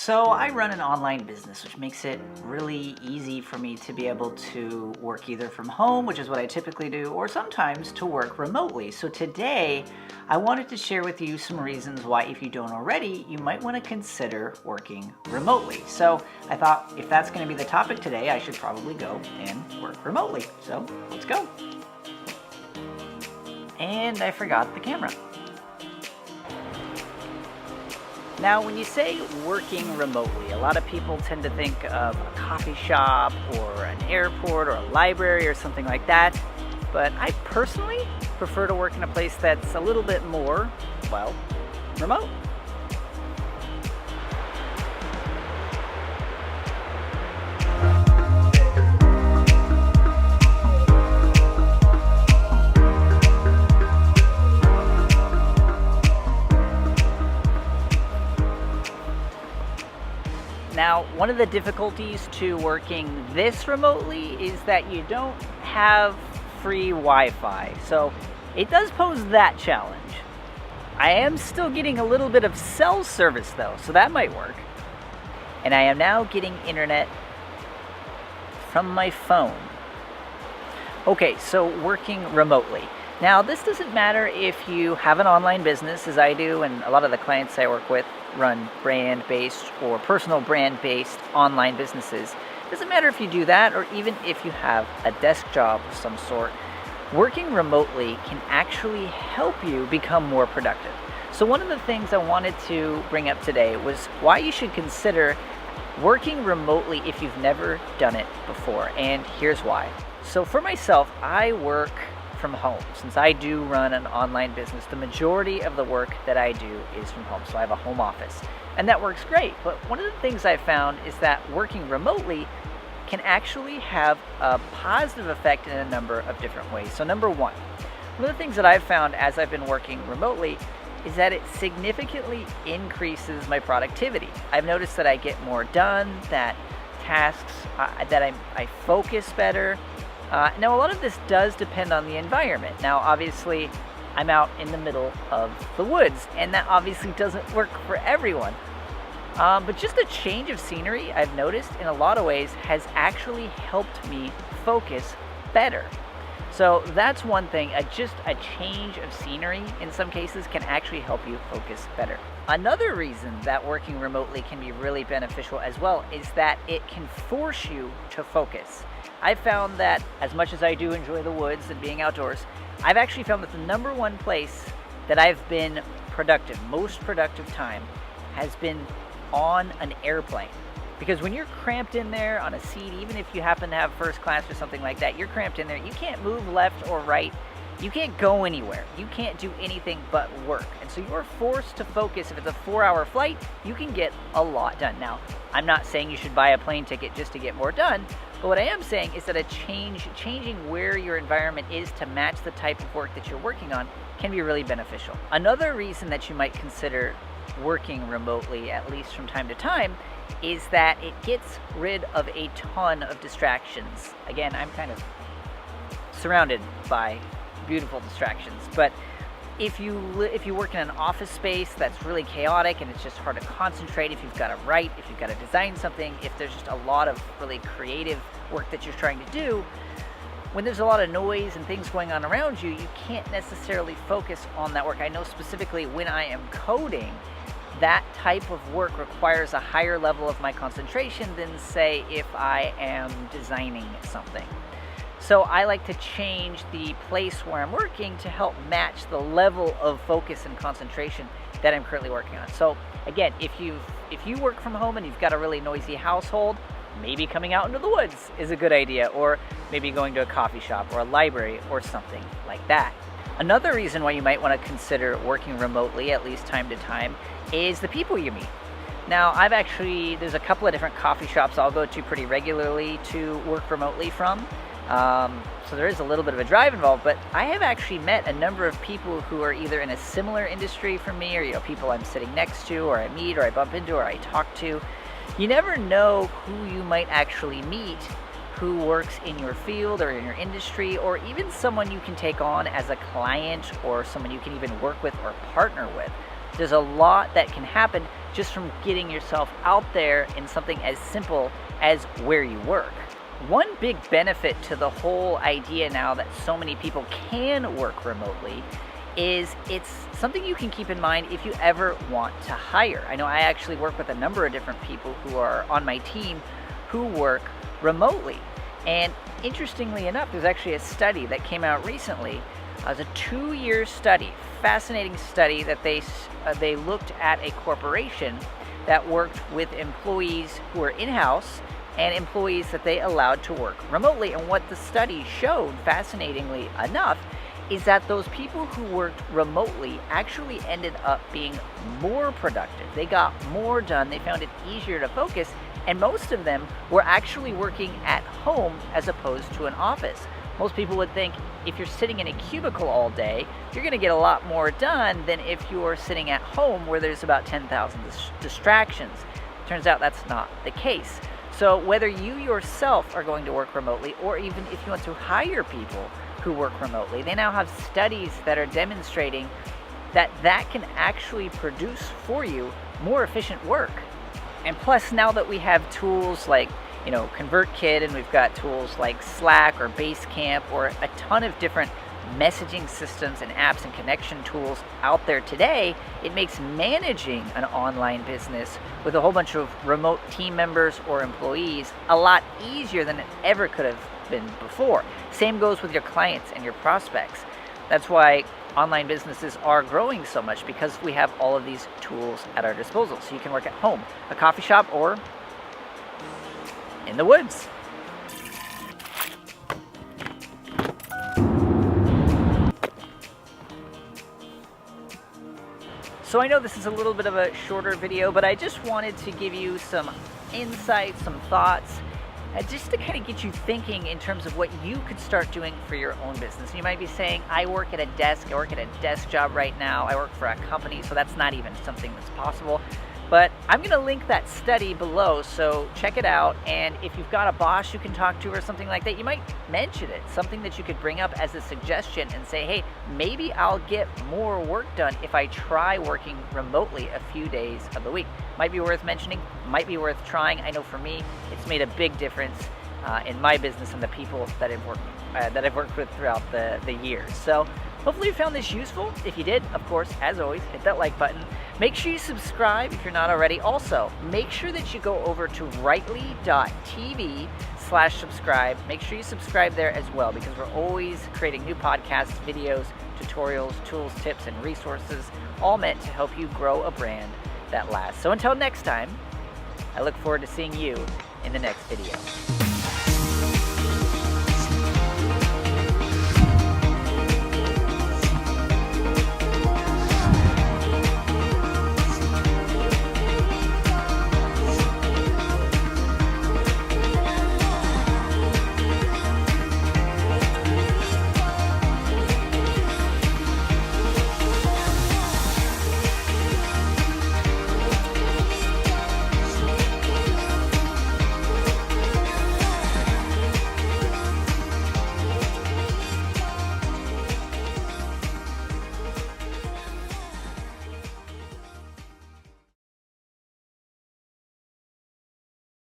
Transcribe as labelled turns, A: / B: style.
A: So I run an online business, which makes it really easy for me to be able to work either from home, which is what I typically do, or sometimes to work remotely. So today, I wanted to share with you some reasons why, if you don't already, you might want to consider working remotely. So I thought if that's going to be the topic today, I should probably go and work remotely. So let's go. And I forgot the camera. Now, when you say working remotely, a lot of people tend to think of a coffee shop or an airport or a library or something like that. But I personally prefer to work in a place that's a little bit more, well, remote. Now, one of the difficulties to working this remotely is that you don't have free Wi-Fi, so it does pose that challenge. I am still getting a little bit of cell service though, so that might work. And I am now getting internet from my phone. Okay, so working remotely. Now, this doesn't matter if you have an online business, as I do, and a lot of the clients I work with run brand-based or personal brand-based online businesses. It doesn't matter if you do that or even if you have a desk job of some sort. Working remotely can actually help you become more productive. So one of the things I wanted to bring up today was why you should consider working remotely if you've never done it before, and here's why. So for myself, I work from home. Since I do run an online business, the majority of the work that I do is from home. So I have a home office, and that works great. But one of the things I found is that working remotely can actually have a positive effect in a number of different ways. So number one of the things that I've found as I've been working remotely is that it significantly increases my productivity. I've noticed that I get more done, that tasks, that I focus better. Now, a lot of this does depend on the environment. Now, obviously, I'm out in the middle of the woods, and that obviously doesn't work for everyone. But just a change of scenery, I've noticed, in a lot of ways, has actually helped me focus better. So that's one thing. Just a change of scenery, in some cases, can actually help you focus better. Another reason that working remotely can be really beneficial as well is that it can force you to focus. I've found that as much as I do enjoy the woods and being outdoors, I've actually found that the number one place that I've been productive, most productive time, has been on an airplane. Because when you're cramped in there on a seat, even if you happen to have first class or something like that, you're cramped in there, you can't move left or right. You can't go anywhere. You can't do anything but work. And so you're forced to focus. If it's a 4-hour flight, you can get a lot done. Now, I'm not saying you should buy a plane ticket just to get more done, but what I am saying is that changing where your environment is to match the type of work that you're working on can be really beneficial. Another reason that you might consider working remotely, at least from time to time, is that it gets rid of a ton of distractions. Again, I'm kind of surrounded by beautiful distractions, but if you work in an office space that's really chaotic and it's just hard to concentrate, if you've got to write, if you've got to design something, if there's just a lot of really creative work that you're trying to do, when there's a lot of noise and things going on around you, you can't necessarily focus on that work. I know specifically when I am coding, that type of work requires a higher level of my concentration than, say, if I am designing something. So I like to change the place where I'm working to help match the level of focus and concentration that I'm currently working on. So again, if you work from home and you've got a really noisy household, maybe coming out into the woods is a good idea, or maybe going to a coffee shop or a library or something like that. Another reason why you might want to consider working remotely, at least time to time, is the people you meet. Now, there's a couple of different coffee shops I'll go to pretty regularly to work remotely from. So there is a little bit of a drive involved, but I have actually met a number of people who are either in a similar industry from me, or people I'm sitting next to, or I meet, or I bump into, or I talk to. You never know who you might actually meet who works in your field or in your industry, or even someone you can take on as a client, or someone you can even work with or partner with. There's a lot that can happen just from getting yourself out there in something as simple as where you work. One big benefit to the whole idea now that so many people can work remotely is it's something you can keep in mind if you ever want to hire. I know I actually work with a number of different people who are on my team who work remotely. And interestingly enough, there's actually a study that came out recently. It was a 2-year study, fascinating study that they looked at a corporation that worked with employees who were in-house and employees that they allowed to work remotely. And what the study showed, fascinatingly enough, is that those people who worked remotely actually ended up being more productive. They got more done, they found it easier to focus, and most of them were actually working at home as opposed to an office. Most people would think if you're sitting in a cubicle all day, you're going to get a lot more done than if you're sitting at home where there's about 10,000 distractions. Turns out that's not the case. So whether you yourself are going to work remotely, or even if you want to hire people who work remotely, they now have studies that are demonstrating that that can actually produce for you more efficient work. And plus, now that we have tools like, ConvertKit, and we've got tools like Slack or Basecamp, or a ton of different messaging systems and apps and connection tools out there today, it makes managing an online business with a whole bunch of remote team members or employees a lot easier than it ever could have been before. Same goes with your clients and your prospects. That's why online businesses are growing so much, because we have all of these tools at our disposal. So you can work at home, a coffee shop, or in the woods. So I know this is a little bit of a shorter video, but I just wanted to give you some insights, some thoughts, just to kind of get you thinking in terms of what you could start doing for your own business. And you might be saying, I work at a desk job right now, I work for a company, so that's not even something that's possible. But I'm going to link that study below, so check it out. And if you've got a boss you can talk to or something like that, you might mention it, something that you could bring up as a suggestion and say, hey, maybe I'll get more work done if I try working remotely a few days of the week. Might be worth mentioning, might be worth trying. I know for me, it's made a big difference in my business and the people that I've worked with throughout the years. So hopefully you found this useful. If you did, of course, as always, hit that like button. Make sure you subscribe if you're not already. Also, make sure that you go over to Writely.tv/subscribe. Make sure you subscribe there as well, because we're always creating new podcasts, videos, tutorials, tools, tips, and resources, all meant to help you grow a brand that lasts. So until next time, I look forward to seeing you in the next video.